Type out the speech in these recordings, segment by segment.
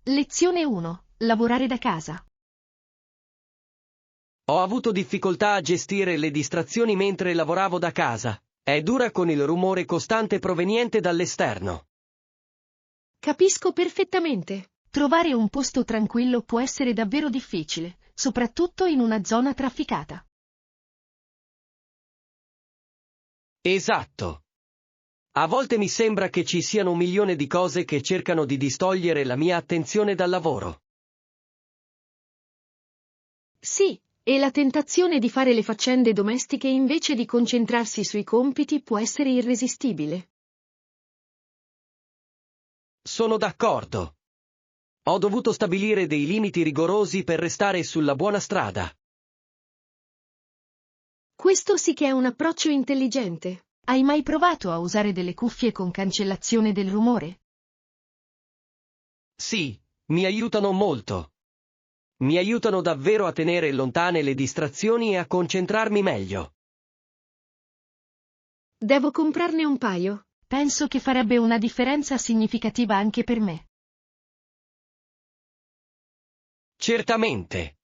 Lezione 1. Lavorare da casa. Ho avuto difficoltà a gestire le distrazioni mentre lavoravo da casa. È dura con il rumore costante proveniente dall'esterno. Capisco perfettamente. Trovare un posto tranquillo può essere davvero difficile, soprattutto in una zona trafficata. Esatto. A volte mi sembra che ci siano 1 milione di cose che cercano di distogliere la mia attenzione dal lavoro. Sì, e la tentazione di fare le faccende domestiche invece di concentrarsi sui compiti può essere irresistibile. Sono d'accordo. Ho dovuto stabilire dei limiti rigorosi per restare sulla buona strada. Questo sì che è un approccio intelligente. Hai mai provato a usare delle cuffie con cancellazione del rumore? Sì, mi aiutano molto. Mi aiutano davvero a tenere lontane le distrazioni e a concentrarmi meglio. Devo comprarne un paio. Penso che farebbe una differenza significativa anche per me. Certamente.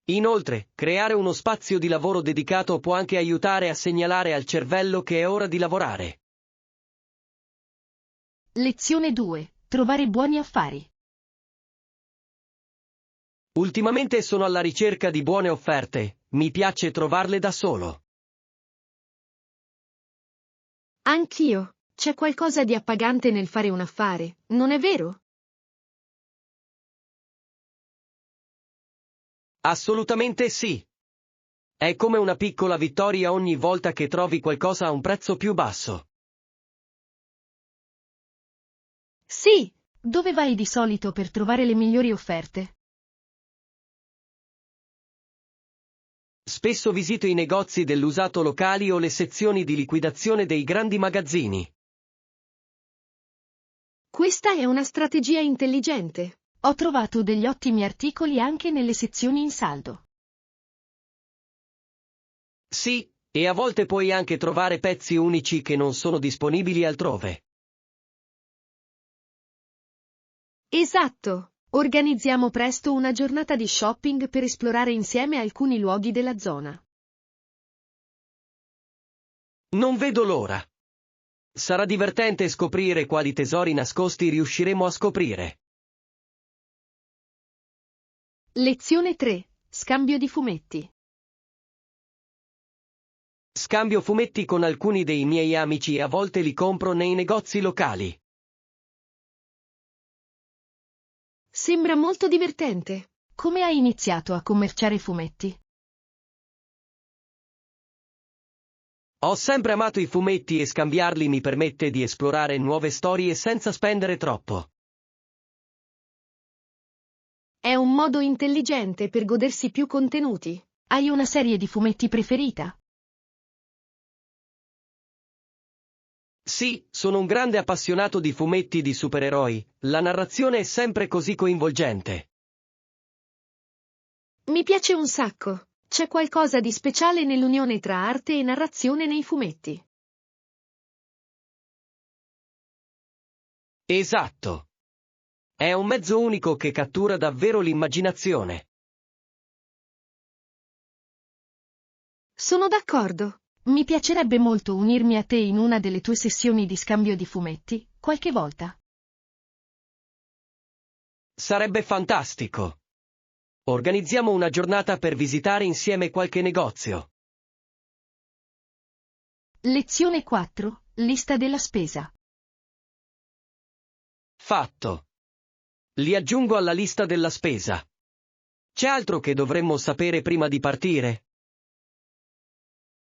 Inoltre, creare uno spazio di lavoro dedicato può anche aiutare a segnalare al cervello che è ora di lavorare. Lezione 2. Trovare buoni affari. Ultimamente sono alla ricerca di buone offerte, mi piace trovarle da solo. Anch'io. C'è qualcosa di appagante nel fare un affare, non è vero? Assolutamente sì. È come una piccola vittoria ogni volta che trovi qualcosa a un prezzo più basso. Sì. Dove vai di solito per trovare le migliori offerte? Spesso visito i negozi dell'usato locali o le sezioni di liquidazione dei grandi magazzini. Questa è una strategia intelligente. Ho trovato degli ottimi articoli anche nelle sezioni in saldo. Sì, e a volte puoi anche trovare pezzi unici che non sono disponibili altrove. Esatto. Organizziamo presto una giornata di shopping per esplorare insieme alcuni luoghi della zona. Non vedo l'ora. Sarà divertente scoprire quali tesori nascosti riusciremo a scoprire. Lezione 3. Scambio di fumetti. Scambio fumetti con alcuni dei miei amici e a volte li compro nei negozi locali. Sembra molto divertente. Come hai iniziato a commerciare fumetti? Ho sempre amato i fumetti e scambiarli mi permette di esplorare nuove storie senza spendere troppo. È un modo intelligente per godersi più contenuti. Hai una serie di fumetti preferita? Sì, sono un grande appassionato di fumetti di supereroi, la narrazione è sempre così coinvolgente. Mi piace un sacco. C'è qualcosa di speciale nell'unione tra arte e narrazione nei fumetti. Esatto. È un mezzo unico che cattura davvero l'immaginazione. Sono d'accordo. Mi piacerebbe molto unirmi a te in una delle tue sessioni di scambio di fumetti, qualche volta. Sarebbe fantastico. Organizziamo una giornata per visitare insieme qualche negozio. Lezione 4. Lista della spesa. Fatto. Li aggiungo alla lista della spesa. C'è altro che dovremmo sapere prima di partire?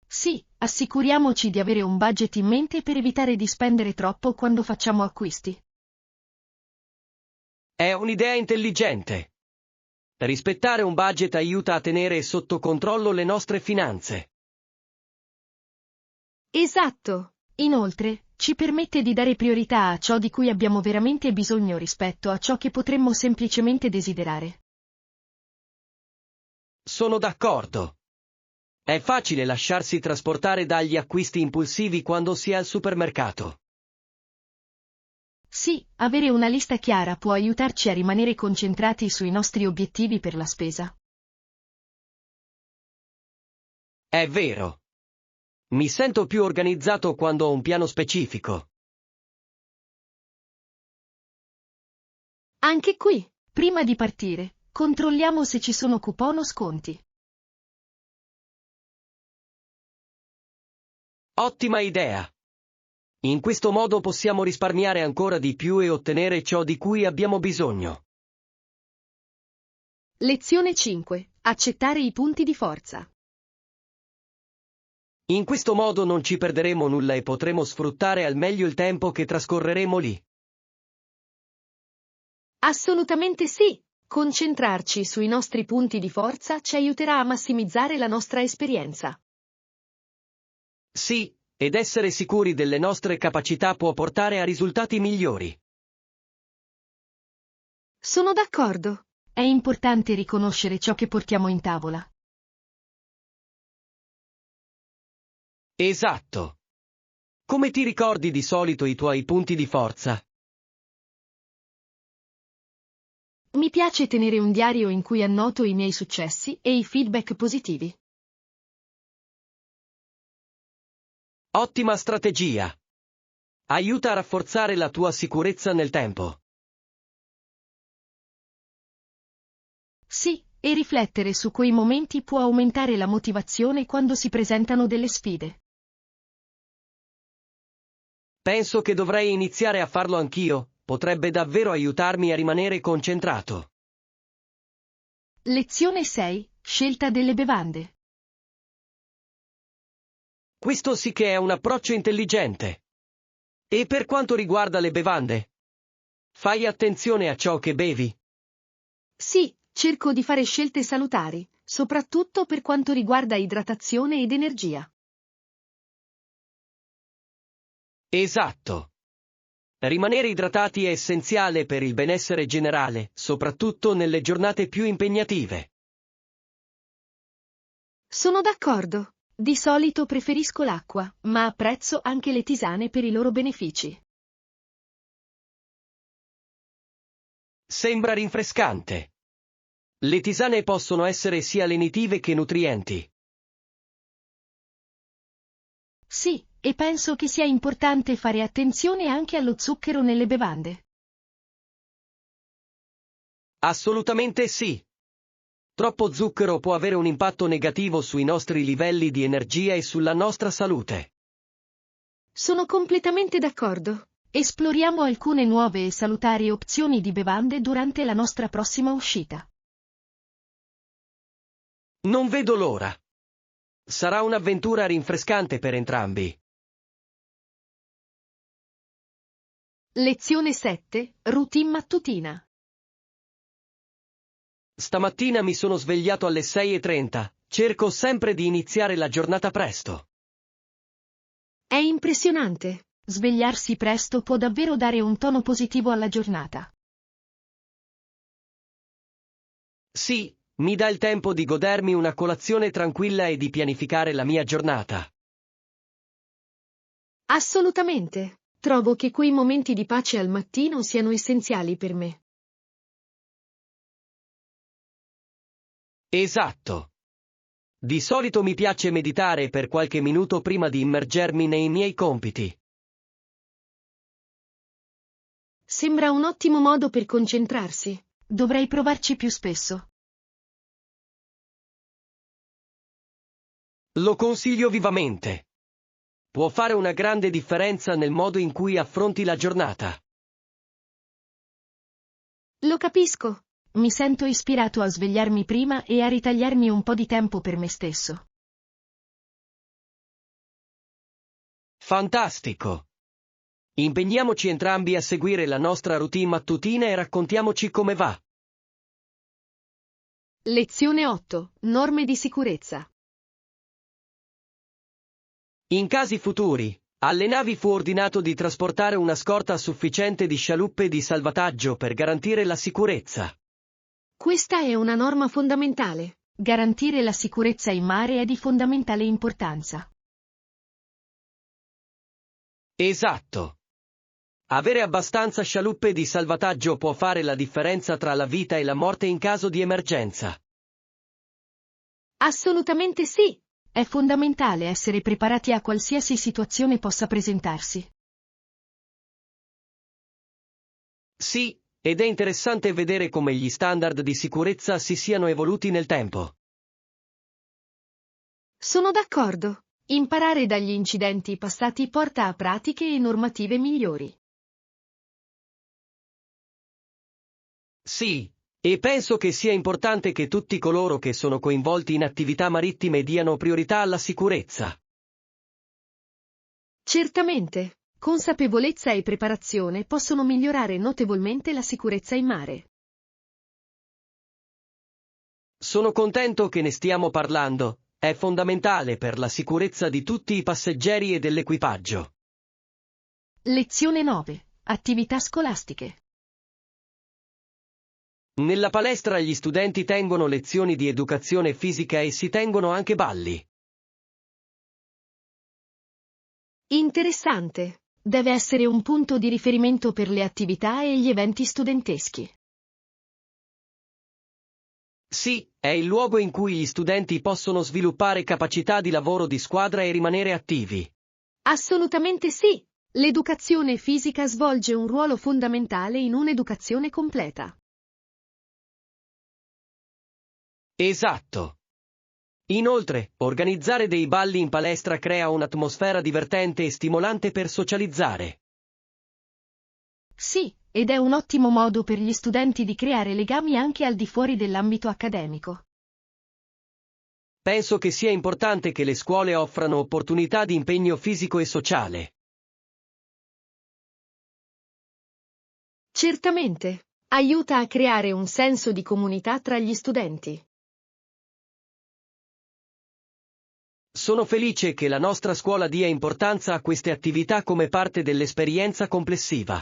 Sì, assicuriamoci di avere un budget in mente per evitare di spendere troppo quando facciamo acquisti. È un'idea intelligente. Rispettare un budget aiuta a tenere sotto controllo le nostre finanze. Esatto. Inoltre, ci permette di dare priorità a ciò di cui abbiamo veramente bisogno rispetto a ciò che potremmo semplicemente desiderare. Sono d'accordo. È facile lasciarsi trasportare dagli acquisti impulsivi quando si è al supermercato. Sì, avere una lista chiara può aiutarci a rimanere concentrati sui nostri obiettivi per la spesa. È vero. Mi sento più organizzato quando ho un piano specifico. Anche qui, prima di partire, controlliamo se ci sono coupon o sconti. Ottima idea. In questo modo possiamo risparmiare ancora di più e ottenere ciò di cui abbiamo bisogno. Lezione 5. Accettare i punti di forza. In questo modo non ci perderemo nulla e potremo sfruttare al meglio il tempo che trascorreremo lì. Assolutamente sì. Concentrarci sui nostri punti di forza ci aiuterà a massimizzare la nostra esperienza. Sì, ed essere sicuri delle nostre capacità può portare a risultati migliori. Sono d'accordo. È importante riconoscere ciò che portiamo in tavola. Esatto. Come ti ricordi di solito i tuoi punti di forza? Mi piace tenere un diario in cui annoto i miei successi e i feedback positivi. Ottima strategia. Aiuta a rafforzare la tua sicurezza nel tempo. Sì, e riflettere su quei momenti può aumentare la motivazione quando si presentano delle sfide. Penso che dovrei iniziare a farlo anch'io, potrebbe davvero aiutarmi a rimanere concentrato. Lezione 6. Scelta delle bevande. Questo sì che è un approccio intelligente. E per quanto riguarda le bevande? Fai attenzione a ciò che bevi? Sì, cerco di fare scelte salutari, soprattutto per quanto riguarda idratazione ed energia. Esatto. Rimanere idratati è essenziale per il benessere generale, soprattutto nelle giornate più impegnative. Sono d'accordo. Di solito preferisco l'acqua, ma apprezzo anche le tisane per i loro benefici. Sembra rinfrescante. Le tisane possono essere sia lenitive che nutrienti. Sì, e penso che sia importante fare attenzione anche allo zucchero nelle bevande. Assolutamente sì. Troppo zucchero può avere un impatto negativo sui nostri livelli di energia e sulla nostra salute. Sono completamente d'accordo. Esploriamo alcune nuove e salutari opzioni di bevande durante la nostra prossima uscita. Non vedo l'ora. Sarà un'avventura rinfrescante per entrambi. Lezione 7. Routine mattutina. Stamattina mi sono svegliato alle 6:30, cerco sempre di iniziare la giornata presto. È impressionante. Svegliarsi presto può davvero dare un tono positivo alla giornata. Sì, mi dà il tempo di godermi una colazione tranquilla e di pianificare la mia giornata. Assolutamente. Trovo che quei momenti di pace al mattino siano essenziali per me. Esatto. Di solito mi piace meditare per qualche minuto prima di immergermi nei miei compiti. Sembra un ottimo modo per concentrarsi. Dovrei provarci più spesso. Lo consiglio vivamente. Può fare una grande differenza nel modo in cui affronti la giornata. Lo capisco. Mi sento ispirato a svegliarmi prima e a ritagliarmi un po' di tempo per me stesso. Fantastico! Impegniamoci entrambi a seguire la nostra routine mattutina e raccontiamoci come va. Lezione 8. Norme di sicurezza. In casi futuri, alle navi fu ordinato di trasportare una scorta sufficiente di scialuppe di salvataggio per garantire la sicurezza. Questa è una norma fondamentale. Garantire la sicurezza in mare è di fondamentale importanza. Esatto. Avere abbastanza scialuppe di salvataggio può fare la differenza tra la vita e la morte in caso di emergenza. Assolutamente sì. È fondamentale essere preparati a qualsiasi situazione possa presentarsi. Sì, ed è interessante vedere come gli standard di sicurezza si siano evoluti nel tempo. Sono d'accordo. Imparare dagli incidenti passati porta a pratiche e normative migliori. Sì, e penso che sia importante che tutti coloro che sono coinvolti in attività marittime diano priorità alla sicurezza. Certamente, consapevolezza e preparazione possono migliorare notevolmente la sicurezza in mare. Sono contento che ne stiamo parlando, è fondamentale per la sicurezza di tutti i passeggeri e dell'equipaggio. Lezione 9. Attività scolastiche. Nella palestra gli studenti tengono lezioni di educazione fisica e si tengono anche balli. Interessante. Deve essere un punto di riferimento per le attività e gli eventi studenteschi. Sì, è il luogo in cui gli studenti possono sviluppare capacità di lavoro di squadra e rimanere attivi. Assolutamente sì. L'educazione fisica svolge un ruolo fondamentale in un'educazione completa. Esatto. Inoltre, organizzare dei balli in palestra crea un'atmosfera divertente e stimolante per socializzare. Sì, ed è un ottimo modo per gli studenti di creare legami anche al di fuori dell'ambito accademico. Penso che sia importante che le scuole offrano opportunità di impegno fisico e sociale. Certamente, aiuta a creare un senso di comunità tra gli studenti. Sono felice che la nostra scuola dia importanza a queste attività come parte dell'esperienza complessiva.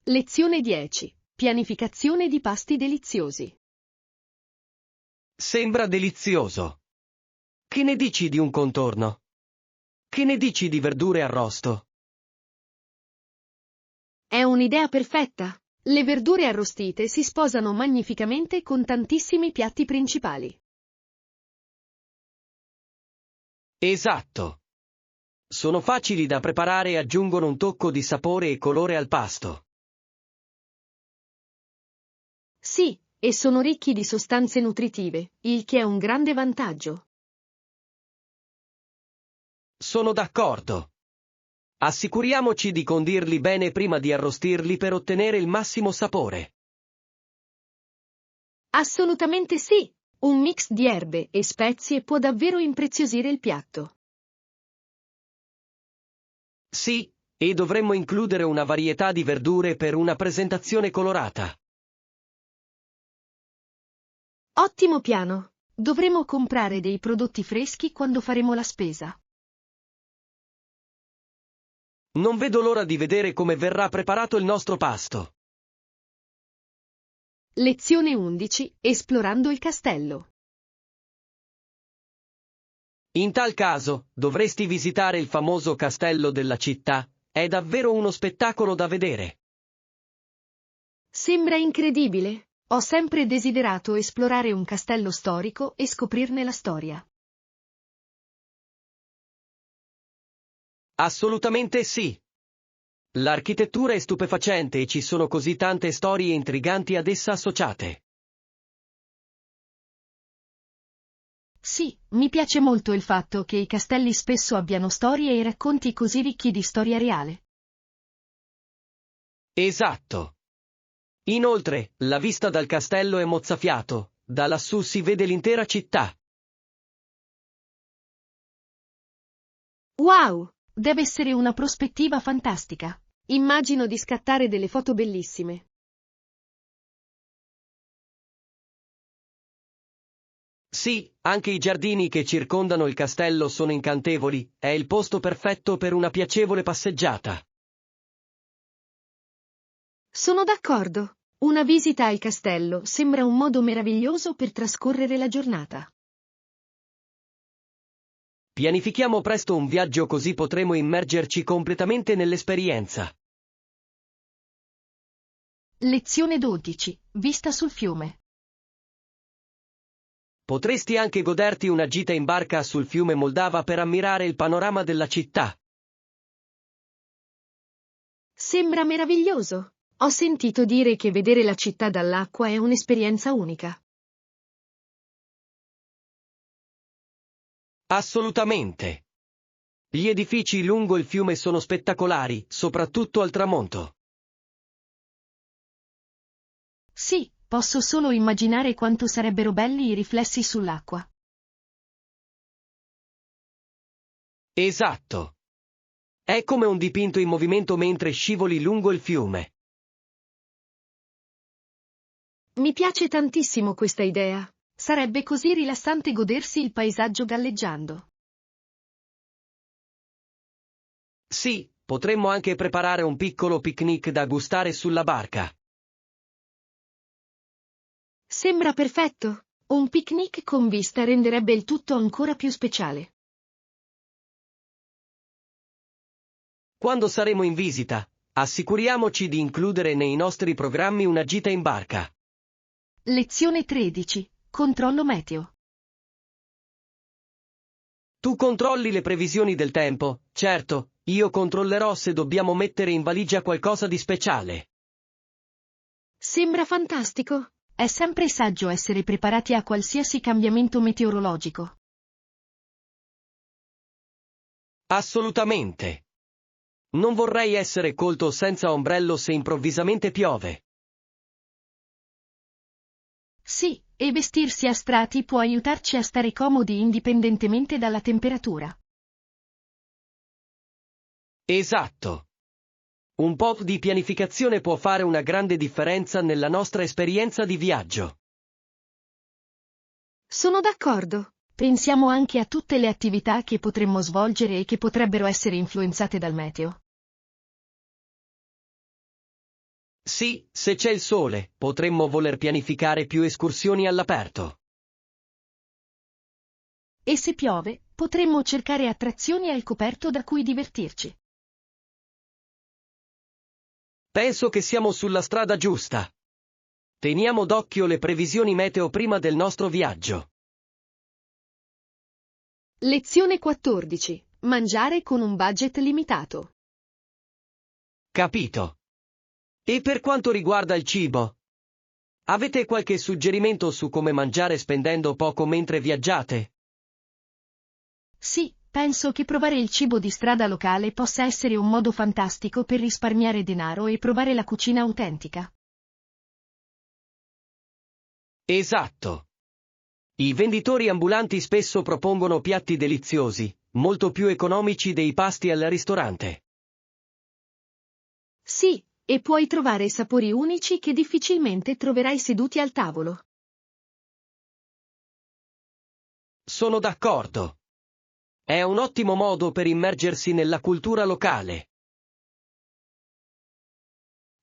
Lezione 10. Pianificazione di pasti deliziosi. Sembra delizioso. Che ne dici di un contorno? Che ne dici di verdure arrosto? È un'idea perfetta. Le verdure arrostite si sposano magnificamente con tantissimi piatti principali. Esatto. Sono facili da preparare e aggiungono un tocco di sapore e colore al pasto. Sì, e sono ricchi di sostanze nutritive, il che è un grande vantaggio. Sono d'accordo. Assicuriamoci di condirli bene prima di arrostirli per ottenere il massimo sapore. Assolutamente sì. Un mix di erbe e spezie può davvero impreziosire il piatto. Sì, e dovremmo includere una varietà di verdure per una presentazione colorata. Ottimo piano. Dovremo comprare dei prodotti freschi quando faremo la spesa. Non vedo l'ora di vedere come verrà preparato il nostro pasto. Lezione 11. Esplorando il castello. In tal caso, dovresti visitare il famoso castello della città, è davvero uno spettacolo da vedere. Sembra incredibile. Ho sempre desiderato esplorare un castello storico e scoprirne la storia. Assolutamente sì. L'architettura è stupefacente e ci sono così tante storie intriganti ad essa associate. Sì, mi piace molto il fatto che i castelli spesso abbiano storie e racconti così ricchi di storia reale. Esatto. Inoltre, la vista dal castello è mozzafiato, da lassù si vede l'intera città. Wow! Deve essere una prospettiva fantastica. Immagino di scattare delle foto bellissime. Sì, anche i giardini che circondano il castello sono incantevoli, è il posto perfetto per una piacevole passeggiata. Sono d'accordo. Una visita al castello sembra un modo meraviglioso per trascorrere la giornata. Pianifichiamo presto un viaggio così potremo immergerci completamente nell'esperienza. Lezione 12. Vista sul fiume. Potresti anche goderti una gita in barca sul fiume Moldava per ammirare il panorama della città. Sembra meraviglioso. Ho sentito dire che vedere la città dall'acqua è un'esperienza unica. Assolutamente. Gli edifici lungo il fiume sono spettacolari, soprattutto al tramonto. Sì, posso solo immaginare quanto sarebbero belli i riflessi sull'acqua. Esatto. È come un dipinto in movimento mentre scivoli lungo il fiume. Mi piace tantissimo questa idea. Sarebbe così rilassante godersi il paesaggio galleggiando. Sì, potremmo anche preparare un piccolo picnic da gustare sulla barca. Sembra perfetto. Un picnic con vista renderebbe il tutto ancora più speciale. Quando saremo in visita, assicuriamoci di includere nei nostri programmi una gita in barca. Lezione 13. Controllo meteo. Tu controlli le previsioni del tempo, certo, io controllerò se dobbiamo mettere in valigia qualcosa di speciale. Sembra fantastico. È sempre saggio essere preparati a qualsiasi cambiamento meteorologico. Assolutamente. Non vorrei essere colto senza ombrello se improvvisamente piove. Sì, e vestirsi a strati può aiutarci a stare comodi indipendentemente dalla temperatura. Esatto. Un po' di pianificazione può fare una grande differenza nella nostra esperienza di viaggio. Sono d'accordo. Pensiamo anche a tutte le attività che potremmo svolgere e che potrebbero essere influenzate dal meteo. Sì, se c'è il sole, potremmo voler pianificare più escursioni all'aperto. E se piove, potremmo cercare attrazioni al coperto da cui divertirci. Penso che siamo sulla strada giusta. Teniamo d'occhio le previsioni meteo prima del nostro viaggio. Lezione 14. Mangiare con un budget limitato. Capito. E per quanto riguarda il cibo? Avete qualche suggerimento su come mangiare spendendo poco mentre viaggiate? Sì, penso che provare il cibo di strada locale possa essere un modo fantastico per risparmiare denaro e provare la cucina autentica. Esatto. I venditori ambulanti spesso propongono piatti deliziosi, molto più economici dei pasti al ristorante. Sì, e puoi trovare sapori unici che difficilmente troverai seduti al tavolo. Sono d'accordo. È un ottimo modo per immergersi nella cultura locale.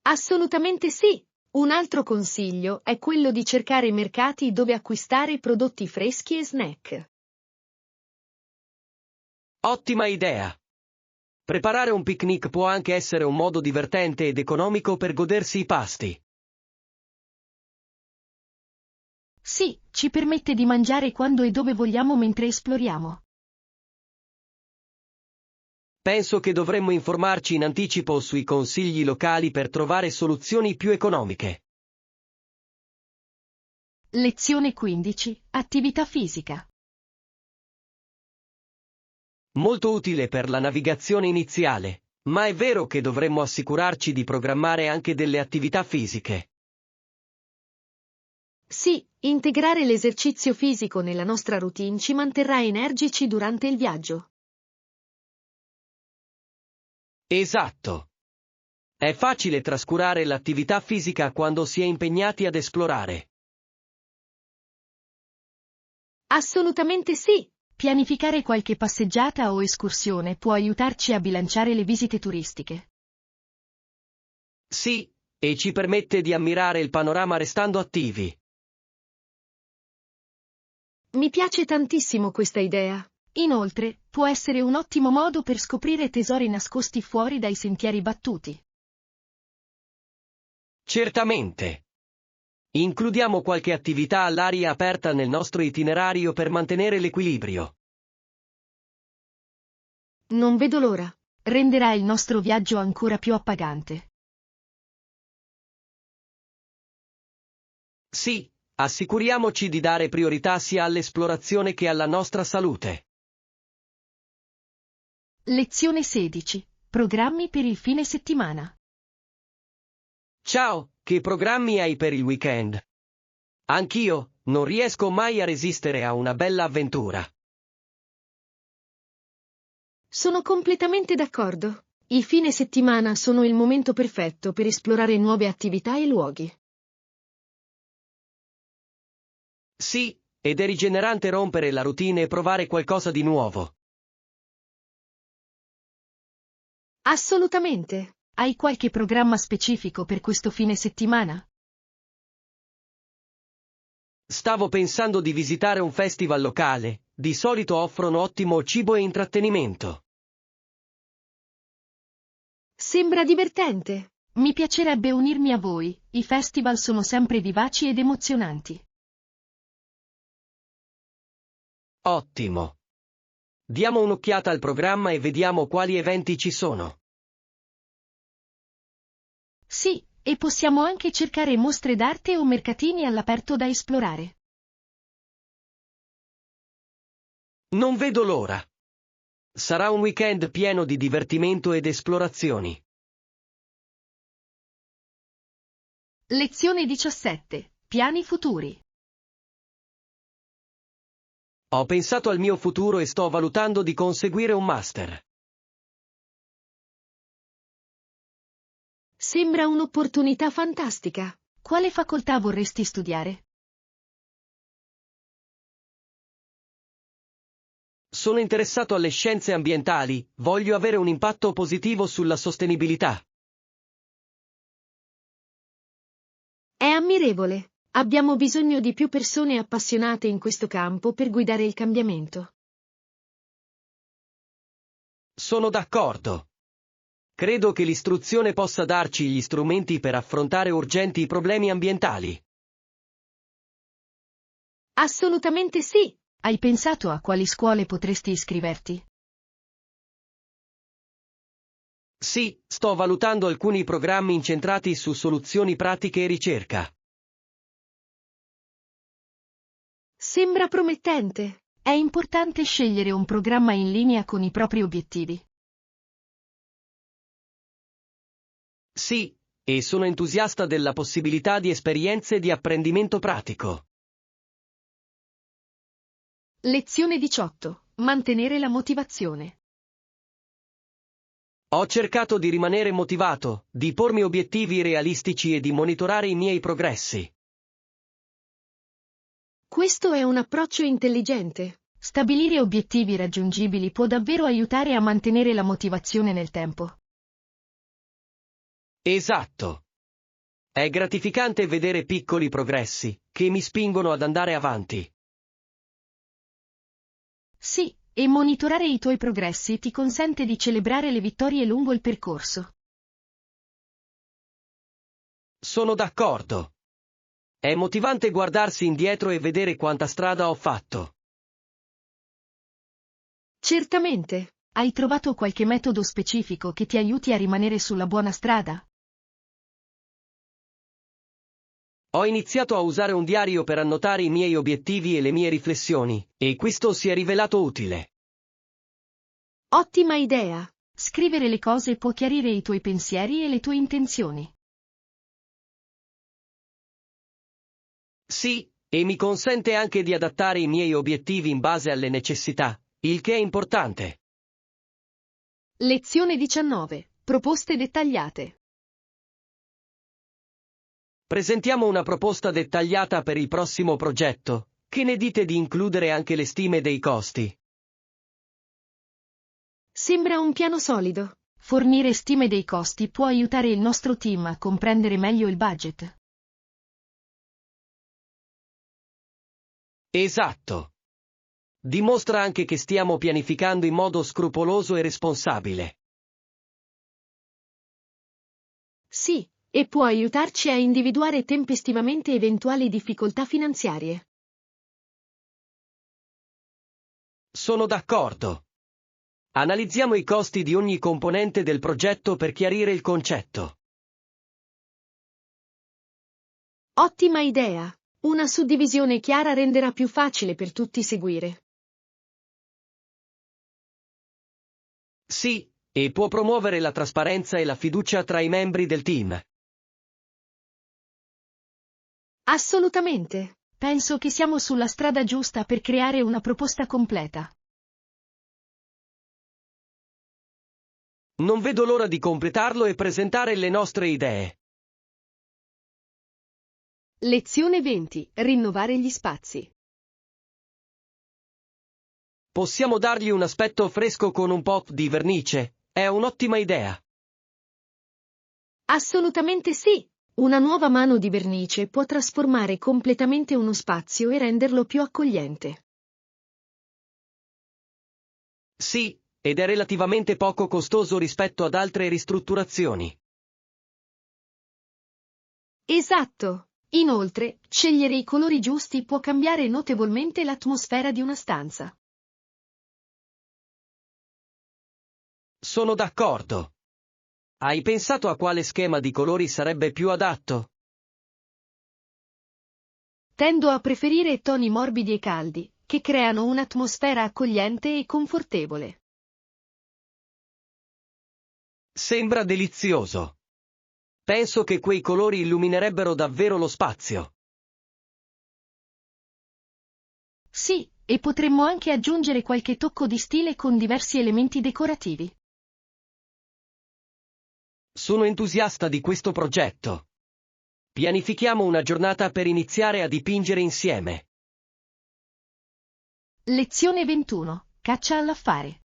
Assolutamente sì. Un altro consiglio è quello di cercare mercati dove acquistare prodotti freschi e snack. Ottima idea. Preparare un picnic può anche essere un modo divertente ed economico per godersi i pasti. Sì, ci permette di mangiare quando e dove vogliamo mentre esploriamo. Penso che dovremmo informarci in anticipo sui consigli locali per trovare soluzioni più economiche. Lezione 15. Attività fisica. Molto utile per la navigazione iniziale, ma è vero che dovremmo assicurarci di programmare anche delle attività fisiche. Sì, integrare l'esercizio fisico nella nostra routine ci manterrà energici durante il viaggio. Esatto. È facile trascurare l'attività fisica quando si è impegnati ad esplorare. Assolutamente sì. Pianificare qualche passeggiata o escursione può aiutarci a bilanciare le visite turistiche. Sì, e ci permette di ammirare il panorama restando attivi. Mi piace tantissimo questa idea. Inoltre, può essere un ottimo modo per scoprire tesori nascosti fuori dai sentieri battuti. Certamente. Includiamo qualche attività all'aria aperta nel nostro itinerario per mantenere l'equilibrio. Non vedo l'ora. Renderà il nostro viaggio ancora più appagante. Sì, assicuriamoci di dare priorità sia all'esplorazione che alla nostra salute. Lezione 16. Programmi per il fine settimana. Ciao, che programmi hai per il weekend? Anch'io, non riesco mai a resistere a una bella avventura. Sono completamente d'accordo. I fine settimana sono il momento perfetto per esplorare nuove attività e luoghi. Sì, ed è rigenerante rompere la routine e provare qualcosa di nuovo. Assolutamente. Hai qualche programma specifico per questo fine settimana? Stavo pensando di visitare un festival locale, di solito offrono ottimo cibo e intrattenimento. Sembra divertente. Mi piacerebbe unirmi a voi, i festival sono sempre vivaci ed emozionanti. Ottimo. Diamo un'occhiata al programma e vediamo quali eventi ci sono. Sì, e possiamo anche cercare mostre d'arte o mercatini all'aperto da esplorare. Non vedo l'ora. Sarà un weekend pieno di divertimento ed esplorazioni. Lezione 17. Piani futuri. Ho pensato al mio futuro e sto valutando di conseguire un master. Sembra un'opportunità fantastica. Quale facoltà vorresti studiare? Sono interessato alle scienze ambientali, voglio avere un impatto positivo sulla sostenibilità. È ammirevole. Abbiamo bisogno di più persone appassionate in questo campo per guidare il cambiamento. Sono d'accordo. Credo che l'istruzione possa darci gli strumenti per affrontare urgenti problemi ambientali. Assolutamente sì. Hai pensato a quali scuole potresti iscriverti? Sì, sto valutando alcuni programmi incentrati su soluzioni pratiche e ricerca. Sembra promettente. È importante scegliere un programma in linea con i propri obiettivi. Sì, e sono entusiasta della possibilità di esperienze di apprendimento pratico. Lezione 18. Mantenere la motivazione. Ho cercato di rimanere motivato, di pormi obiettivi realistici e di monitorare i miei progressi. Questo è un approccio intelligente. Stabilire obiettivi raggiungibili può davvero aiutare a mantenere la motivazione nel tempo. Esatto. È gratificante vedere piccoli progressi, che mi spingono ad andare avanti. Sì, e monitorare i tuoi progressi ti consente di celebrare le vittorie lungo il percorso. Sono d'accordo. È motivante guardarsi indietro e vedere quanta strada ho fatto. Certamente. Hai trovato qualche metodo specifico che ti aiuti a rimanere sulla buona strada? Ho iniziato a usare un diario per annotare i miei obiettivi e le mie riflessioni, e questo si è rivelato utile. Ottima idea! Scrivere le cose può chiarire i tuoi pensieri e le tue intenzioni. Sì, e mi consente anche di adattare i miei obiettivi in base alle necessità, il che è importante. Lezione 19. Proposte dettagliate. Presentiamo una proposta dettagliata per il prossimo progetto. Che ne dite di includere anche le stime dei costi? Sembra un piano solido. Fornire stime dei costi può aiutare il nostro team a comprendere meglio il budget. Esatto. Dimostra anche che stiamo pianificando in modo scrupoloso e responsabile. Sì, e può aiutarci a individuare tempestivamente eventuali difficoltà finanziarie. Sono d'accordo. Analizziamo i costi di ogni componente del progetto per chiarire il concetto. Ottima idea! Una suddivisione chiara renderà più facile per tutti seguire. Sì, e può promuovere la trasparenza e la fiducia tra i membri del team. Assolutamente! Penso che siamo sulla strada giusta per creare una proposta completa. Non vedo l'ora di completarlo e presentare le nostre idee. Lezione 20. Rinnovare gli spazi. Possiamo dargli un aspetto fresco con un po' di vernice, è un'ottima idea. Assolutamente sì! Una nuova mano di vernice può trasformare completamente uno spazio e renderlo più accogliente. Sì, ed è relativamente poco costoso rispetto ad altre ristrutturazioni. Esatto! Inoltre, scegliere i colori giusti può cambiare notevolmente l'atmosfera di una stanza. Sono d'accordo. Hai pensato a quale schema di colori sarebbe più adatto? Tendo a preferire toni morbidi e caldi, che creano un'atmosfera accogliente e confortevole. Sembra delizioso. Penso che quei colori illuminerebbero davvero lo spazio. Sì, e potremmo anche aggiungere qualche tocco di stile con diversi elementi decorativi. Sono entusiasta di questo progetto. Pianifichiamo una giornata per iniziare a dipingere insieme. Lezione 21. Caccia all'affare.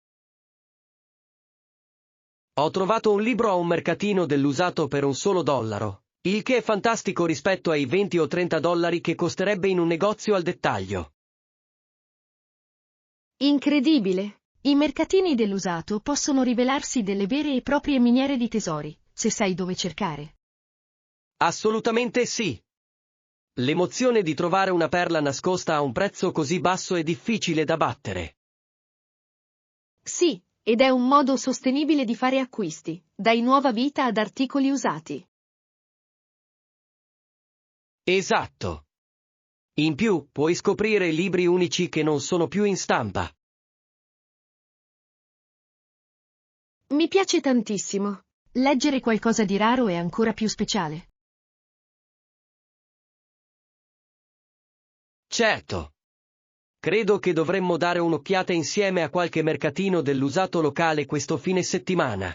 Ho trovato un libro a un mercatino dell'usato per $1, il che è fantastico rispetto ai 20 o 30 dollari che costerebbe in un negozio al dettaglio. Incredibile! I mercatini dell'usato possono rivelarsi delle vere e proprie miniere di tesori, se sai dove cercare. Assolutamente sì. L'emozione di trovare una perla nascosta a un prezzo così basso è difficile da battere. Sì, ed è un modo sostenibile di fare acquisti, dai nuova vita ad articoli usati. Esatto. In più, puoi scoprire libri unici che non sono più in stampa. Mi piace tantissimo. Leggere qualcosa di raro è ancora più speciale. Certo. Credo che dovremmo dare un'occhiata insieme a qualche mercatino dell'usato locale questo fine settimana.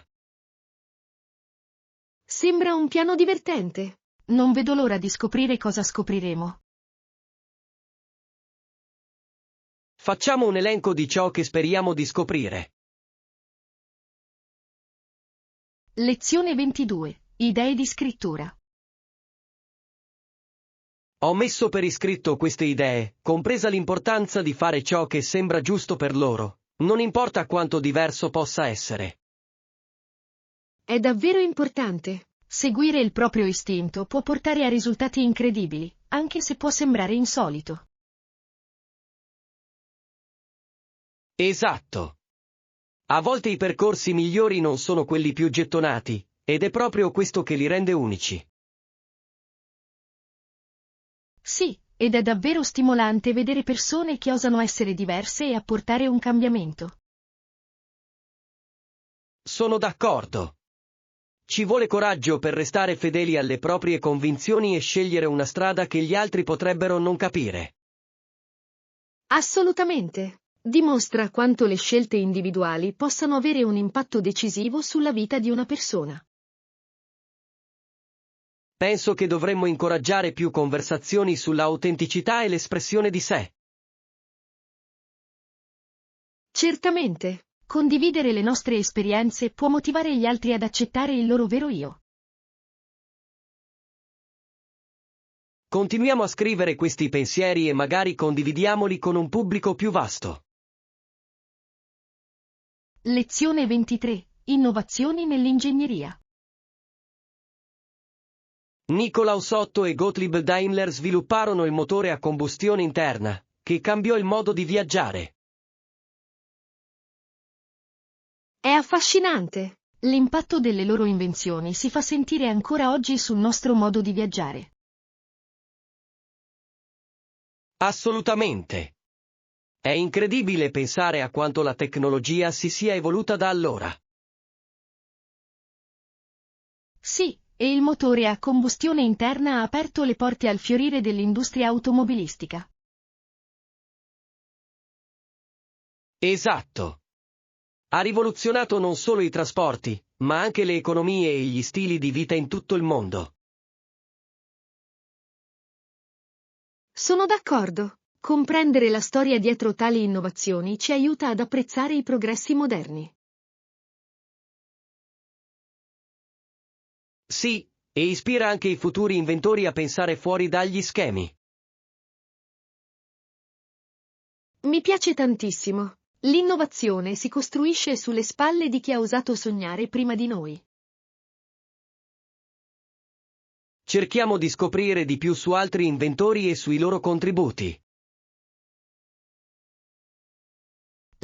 Sembra un piano divertente. Non vedo l'ora di scoprire cosa scopriremo. Facciamo un elenco di ciò che speriamo di scoprire. Lezione 22. Idee di scrittura. Ho messo per iscritto queste idee, compresa l'importanza di fare ciò che sembra giusto per loro, non importa quanto diverso possa essere. È davvero importante. Seguire il proprio istinto può portare a risultati incredibili, anche se può sembrare insolito. Esatto. A volte i percorsi migliori non sono quelli più gettonati, ed è proprio questo che li rende unici. Sì, ed è davvero stimolante vedere persone che osano essere diverse e apportare un cambiamento. Sono d'accordo. Ci vuole coraggio per restare fedeli alle proprie convinzioni e scegliere una strada che gli altri potrebbero non capire. Assolutamente. Dimostra quanto le scelte individuali possano avere un impatto decisivo sulla vita di una persona. Penso che dovremmo incoraggiare più conversazioni sulla autenticità e l'espressione di sé. Certamente. Condividere le nostre esperienze può motivare gli altri ad accettare il loro vero io. Continuiamo a scrivere questi pensieri e magari condividiamoli con un pubblico più vasto. Lezione 23. Innovazioni nell'ingegneria. Nikolaus Otto e Gottlieb Daimler svilupparono il motore a combustione interna, che cambiò il modo di viaggiare. È affascinante. L'impatto delle loro invenzioni si fa sentire ancora oggi sul nostro modo di viaggiare. Assolutamente. È incredibile pensare a quanto la tecnologia si sia evoluta da allora. Sì, e il motore a combustione interna ha aperto le porte al fiorire dell'industria automobilistica. Esatto. Ha rivoluzionato non solo i trasporti, ma anche le economie e gli stili di vita in tutto il mondo. Sono d'accordo. Comprendere la storia dietro tali innovazioni ci aiuta ad apprezzare i progressi moderni. Sì, e ispira anche i futuri inventori a pensare fuori dagli schemi. Mi piace tantissimo. L'innovazione si costruisce sulle spalle di chi ha osato sognare prima di noi. Cerchiamo di scoprire di più su altri inventori e sui loro contributi.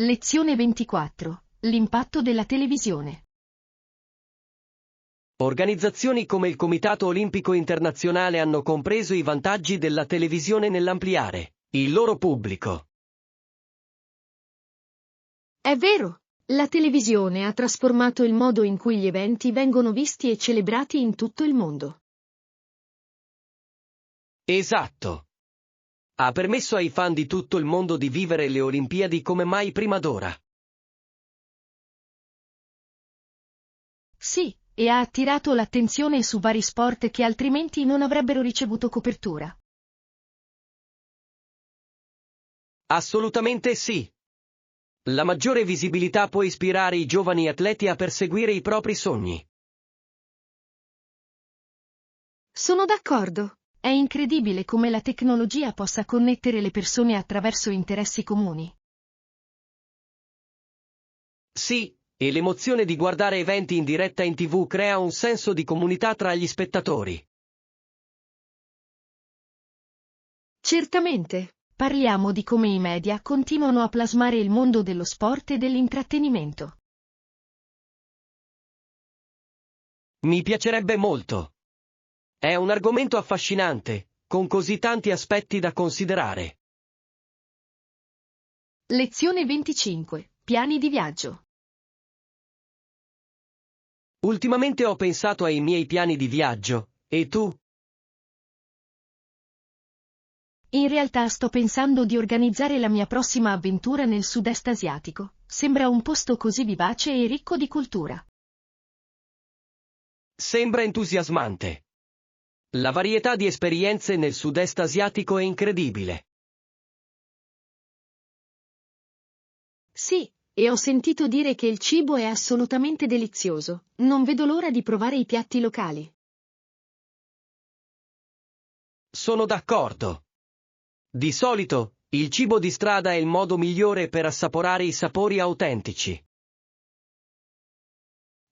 Lezione 24. L'impatto della televisione. Organizzazioni come il Comitato Olimpico Internazionale hanno compreso i vantaggi della televisione nell'ampliare il loro pubblico. È vero, la televisione ha trasformato il modo in cui gli eventi vengono visti e celebrati in tutto il mondo. Esatto. Ha permesso ai fan di tutto il mondo di vivere le Olimpiadi come mai prima d'ora. Sì, e ha attirato l'attenzione su vari sport che altrimenti non avrebbero ricevuto copertura. Assolutamente sì. La maggiore visibilità può ispirare i giovani atleti a perseguire i propri sogni. Sono d'accordo. È incredibile come la tecnologia possa connettere le persone attraverso interessi comuni. Sì, e l'emozione di guardare eventi in diretta in TV crea un senso di comunità tra gli spettatori. Certamente. Parliamo di come i media continuano a plasmare il mondo dello sport e dell'intrattenimento. Mi piacerebbe molto. È un argomento affascinante, con così tanti aspetti da considerare. Lezione 25. Piani di viaggio. Ultimamente ho pensato ai miei piani di viaggio, e tu? In realtà sto pensando di organizzare la mia prossima avventura nel sud-est asiatico. Sembra un posto così vivace e ricco di cultura. Sembra entusiasmante. La varietà di esperienze nel sud-est asiatico è incredibile. Sì, e ho sentito dire che il cibo è assolutamente delizioso. Non vedo l'ora di provare i piatti locali. Sono d'accordo. Di solito, il cibo di strada è il modo migliore per assaporare i sapori autentici.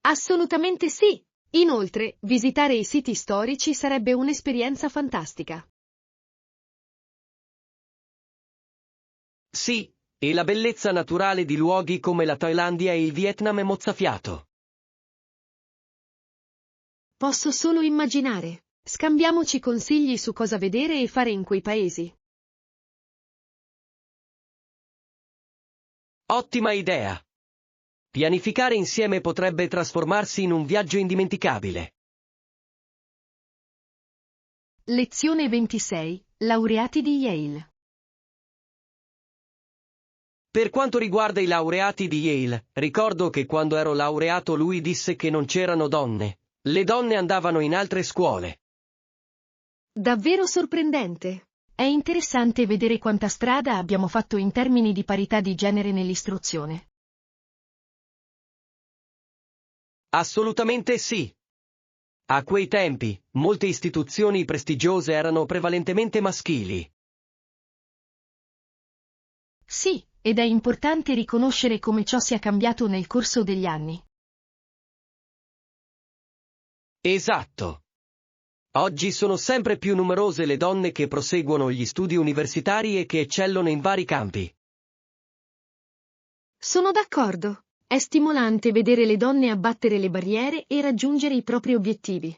Assolutamente sì. Inoltre, visitare i siti storici sarebbe un'esperienza fantastica. Sì, e la bellezza naturale di luoghi come la Thailandia e il Vietnam è mozzafiato. Posso solo immaginare. Scambiamoci consigli su cosa vedere e fare in quei paesi. Ottima idea! Pianificare insieme potrebbe trasformarsi in un viaggio indimenticabile. Lezione 26. Laureati di Yale. Per quanto riguarda i laureati di Yale, ricordo che quando ero laureato lui disse che non c'erano donne. Le donne andavano in altre scuole. Davvero sorprendente. È interessante vedere quanta strada abbiamo fatto in termini di parità di genere nell'istruzione. Assolutamente sì. A quei tempi, molte istituzioni prestigiose erano prevalentemente maschili. Sì, ed è importante riconoscere come ciò sia cambiato nel corso degli anni. Esatto. Oggi sono sempre più numerose le donne che proseguono gli studi universitari e che eccellono in vari campi. Sono d'accordo. È stimolante vedere le donne abbattere le barriere e raggiungere i propri obiettivi.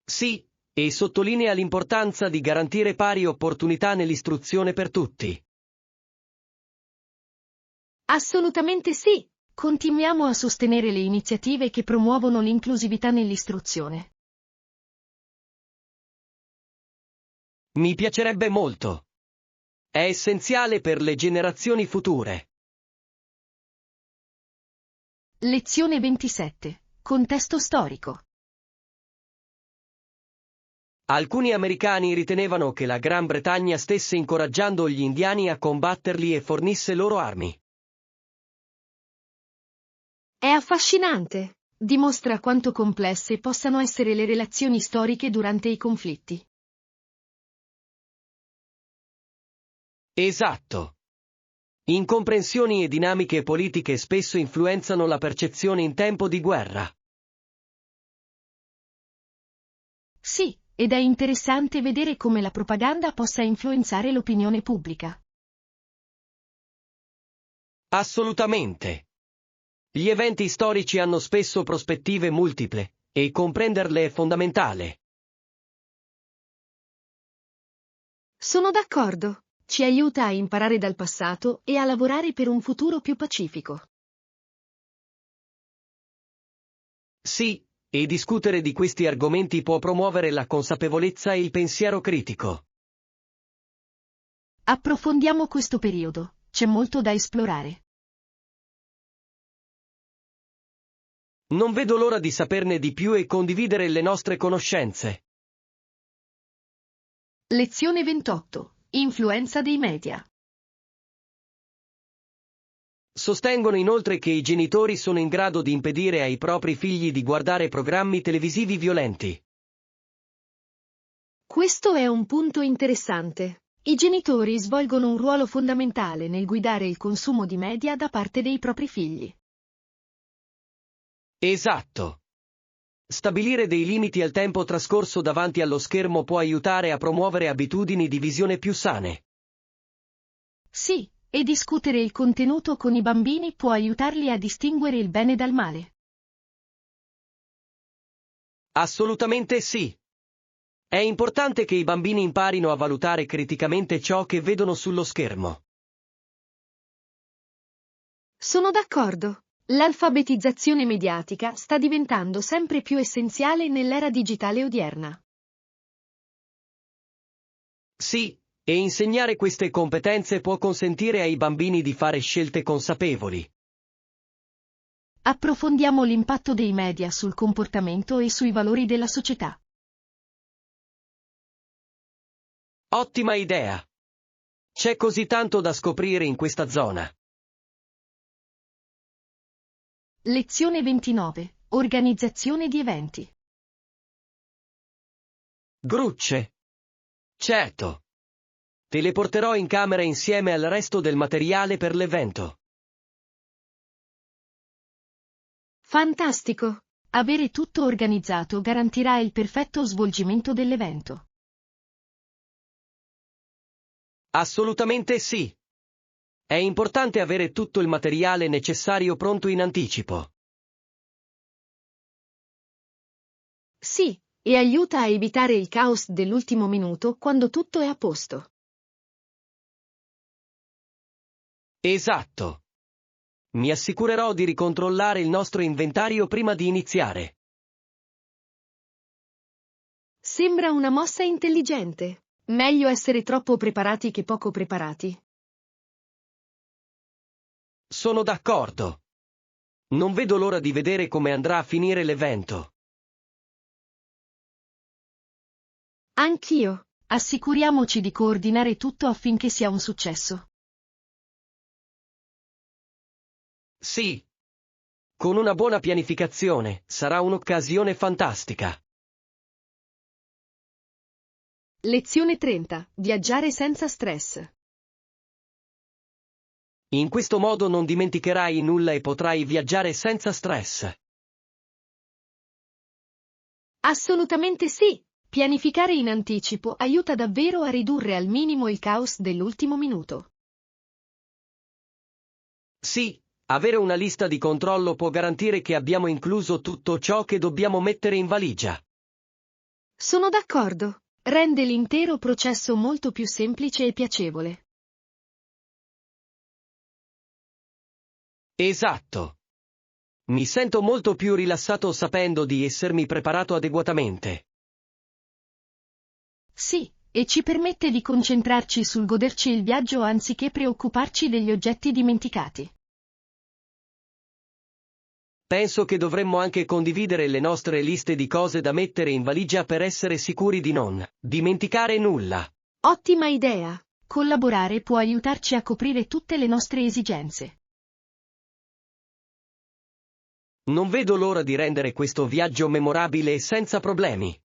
Sì, e sottolinea l'importanza di garantire pari opportunità nell'istruzione per tutti. Assolutamente sì. Continuiamo a sostenere le iniziative che promuovono l'inclusività nell'istruzione. Mi piacerebbe molto. È essenziale per le generazioni future. Lezione 27. Contesto storico. Alcuni americani ritenevano che la Gran Bretagna stesse incoraggiando gli indiani a combatterli e fornisse loro armi. È affascinante. Dimostra quanto complesse possano essere le relazioni storiche durante i conflitti. Esatto. Incomprensioni e dinamiche politiche spesso influenzano la percezione in tempo di guerra. Sì, ed è interessante vedere come la propaganda possa influenzare l'opinione pubblica. Assolutamente. Gli eventi storici hanno spesso prospettive multiple, e comprenderle è fondamentale. Sono d'accordo. Ci aiuta a imparare dal passato e a lavorare per un futuro più pacifico. Sì, e discutere di questi argomenti può promuovere la consapevolezza e il pensiero critico. Approfondiamo questo periodo. C'è molto da esplorare. Non vedo l'ora di saperne di più e condividere le nostre conoscenze. Lezione 28. Influenza dei media. Sostengono inoltre che i genitori sono in grado di impedire ai propri figli di guardare programmi televisivi violenti. Questo è un punto interessante. I genitori svolgono un ruolo fondamentale nel guidare il consumo di media da parte dei propri figli. Esatto. Stabilire dei limiti al tempo trascorso davanti allo schermo può aiutare a promuovere abitudini di visione più sane. Sì, e discutere il contenuto con i bambini può aiutarli a distinguere il bene dal male. Assolutamente sì. È importante che i bambini imparino a valutare criticamente ciò che vedono sullo schermo. Sono d'accordo. L'alfabetizzazione mediatica sta diventando sempre più essenziale nell'era digitale odierna. Sì, e insegnare queste competenze può consentire ai bambini di fare scelte consapevoli. Approfondiamo l'impatto dei media sul comportamento e sui valori della società. Ottima idea! C'è così tanto da scoprire in questa zona. Lezione 29. Organizzazione di eventi. Grucce. Certo. Te le porterò in camera insieme al resto del materiale per l'evento. Fantastico! Avere tutto organizzato garantirà il perfetto svolgimento dell'evento. Assolutamente sì. È importante avere tutto il materiale necessario pronto in anticipo. Sì, e aiuta a evitare il caos dell'ultimo minuto quando tutto è a posto. Esatto. Mi assicurerò di ricontrollare il nostro inventario prima di iniziare. Sembra una mossa intelligente. Meglio essere troppo preparati che poco preparati. Sono d'accordo. Non vedo l'ora di vedere come andrà a finire l'evento. Anch'io. Assicuriamoci di coordinare tutto affinché sia un successo. Sì. Con una buona pianificazione, sarà un'occasione fantastica. Lezione 30. Viaggiare senza stress. In questo modo non dimenticherai nulla e potrai viaggiare senza stress. Assolutamente sì. Pianificare in anticipo aiuta davvero a ridurre al minimo il caos dell'ultimo minuto. Sì, avere una lista di controllo può garantire che abbiamo incluso tutto ciò che dobbiamo mettere in valigia. Sono d'accordo. Rende l'intero processo molto più semplice e piacevole. Esatto. Mi sento molto più rilassato sapendo di essermi preparato adeguatamente. Sì, e ci permette di concentrarci sul goderci il viaggio anziché preoccuparci degli oggetti dimenticati. Penso che dovremmo anche condividere le nostre liste di cose da mettere in valigia per essere sicuri di non dimenticare nulla. Ottima idea! Collaborare può aiutarci a coprire tutte le nostre esigenze. Non vedo l'ora di rendere questo viaggio memorabile e senza problemi.